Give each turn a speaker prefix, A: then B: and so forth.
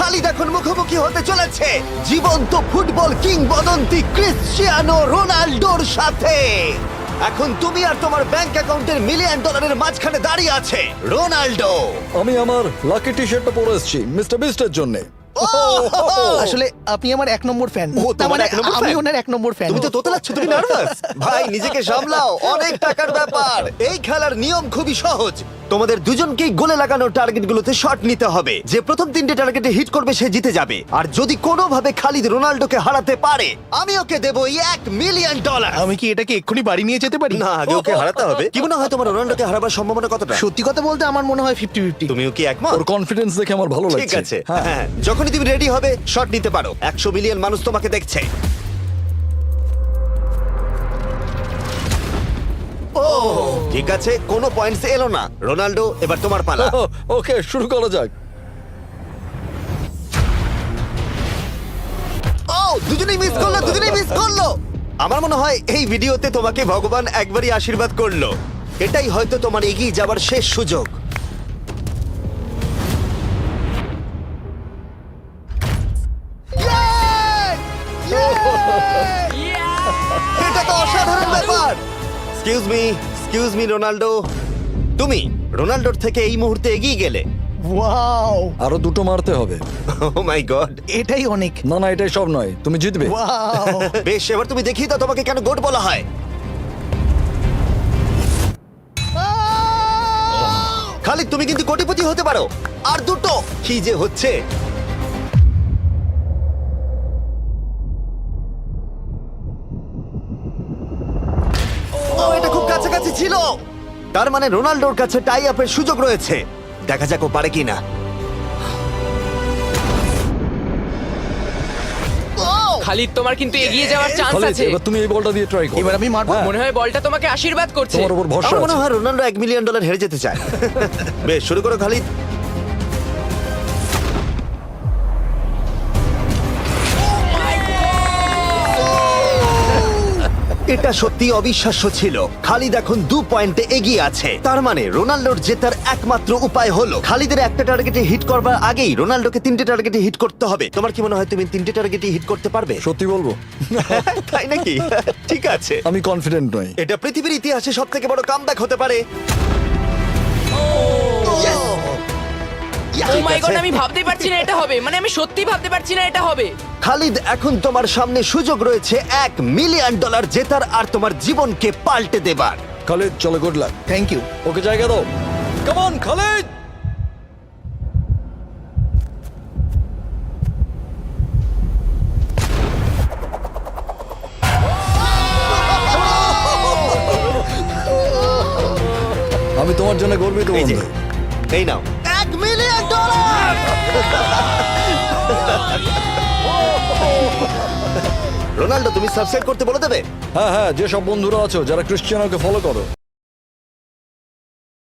A: খালিদ এখন মুখোমুখি হতে চলেছে জীবন্ত ফুটবল কিংবদন্তি ক্রিশ্চিয়ানো রোনাল্ডোর সাথে। এখন তুমি আর তোমার ব্যাংক অ্যাকাউন্টের মিলিয়ন ডলারের মাঝখানে দাঁড়িয়ে আছে রোনাল্ডো।
B: আমি আমার লাকি টি শার্টটা পরে এসেছি মিস্টার বিস্টের জন্য।
C: আসলে আপনি আমার 1 নম্বর ফ্যান।
A: ও, তোমার এক নম্বর
C: আমি
A: fan?
C: ওনার 1 নম্বর ফ্যান।
A: তুমি তো তোতলাচ্ছ, তুমি নার্ভাস। ভাই নিজেকে সামলাও, অনেক টাকার ব্যাপার। এই খেলার নিয়ম খুবই সহজ। তোমাদের দুজনকেই গোলে লাগানো টার্গেটগুলোতে শট নিতে হবে। যে প্রথম 3টে টার্গেটে হিট করবে সে জিতে যাবে। আর যদি কোনোভাবে খালিদ রোনাল্ডোকে হারাতে পারে আমি ওকে দেবো $1 মিলিয়ন।
C: আমি কি এটাকে এক্ষুনি বাড়ি নিয়ে যেতে পারি?
A: না, আগে ওকে হারাতে হবে। কি মনে হয় তোমার রোনাল্ডোকে হারাবার সম্ভাবনা কতটা?
C: সত্যি কথা বলতে আমার মনে হয় 50-50।
A: তুমিও কি একমত?
B: ওর কনফিডেন্স দেখে আমার ভালো লাগছে।
A: ঠিক আছে,
B: হ্যাঁ
A: হ্যাঁ, যখনই তুমি রেডি হবে শট নিতে পারো। 100 মিলিয়ন মানুষ তোমাকে দেখছে। ও ঠিক আছে, কোনো পয়েন্টস এলো না। রোনাল্ডো, এবার তোমার পালা।
B: ওকে শুরু করা যাক।
A: ও দুজনেই মিস করলো, দুজনেই মিস করলো। আমার মনে হয় এই ভিডিওতে তোমাকে ভগবান একবারই আশীর্বাদ করলো। এটাই হয়তো তোমার এগিয়ে যাবার শেষ সুযোগ। এটা তো অসাধারণ ব্যাপার। এক্সকিউজ মি রোনাল্ডো, তুমি রোনাল্ডোর থেকে এই মুহূর্তে এগিয়ে গেলে।
C: ওয়াও,
B: আরো দুটো মারতে হবে।
A: ও মাই গড।
C: এটাই অনেক।
B: না না এটাই সব নয়, তুমি জিতবে।
C: ওয়াও।
A: বেশ, এবার তুমি দেখিয়ে দাও তোমাকে কেন গোট বলা হয়। খালিদ তুমি কিন্তু কোটিপতি হতে পারো। আর দুটো কি যে হচ্ছে। ও এটা খুব কাছাকাছি ছিল। তার মানে রোনাল্ডোর কাছে টাই আপের সুযোগ রয়েছে। দেখা যাক ও পারে কিনা।
D: খালিদ তোমার কিন্তু এগিয়ে যাওয়ার চান্স
B: খালিদ,
D: আছে।
B: এবার তুমি এই বলটা দিয়ে ট্রাই করো।
C: এবার আমি মারবো।
B: হ্যাঁ,
D: মনে হয় বলটা তোমাকে আশীর্বাদ করছে।
B: তোমার উপর ভরসা
A: আমার মনে
B: আছে।
A: হয় রোনাল্ডো $1 মিলিয়ন হেরে যেতে চায়। বেশ, শুরু করো খালিদ। এটা সত্যি অবিশ্বাস্য ছিল। খালিদ এখন 2 পয়েন্টে এগিয়ে আছে। তার মানে রোনাল্ডোর জেতার একমাত্র উপায় হলো খালিদের একটা টার্গেটে হিট করবার আগেই রোনাল্ডোকে 3টে টার্গেটে হিট করতে হবে। তোমার কি মনে হয় তুমি 3টে টার্গেটে হিট করতে পারবে?
B: সত্যি বলবো
A: তাই নাকি? ঠিক আছে,
B: আমি কনফিডেন্ট নই।
A: এটা পৃথিবীর ইতিহাসে সবথেকে বড় কামব্যাক হতে পারে।
D: ও মাই গড, আমি ভাবতেই পারছি না এটা হবে। মানে আমি সত্যি ভাবতে পারছি না এটা হবে।
A: খালিদ, এখন তোমার সামনে সুযোগ রয়েছে $1 মিলিয়ন জেতার আর তোমার জীবনকে পাল্টে দেবার।
B: খালিদ চলো, good luck.
C: Thank you.
B: Okay জায়গা দাও। Come on Khalid. আমি তোমার জন্য গর্বিত
A: এই যে,
B: বন্ধু।
A: এই নাও $1 মিলিয়ন। রোনাল্ডো, তুমি সাবস্ক্রাইব করতে বলে দেবে।
B: হ্যাঁ হ্যাঁ, যে সব বন্ধুরা আছো যারা ক্রিশ্চিয়ানোকে ফলো করো,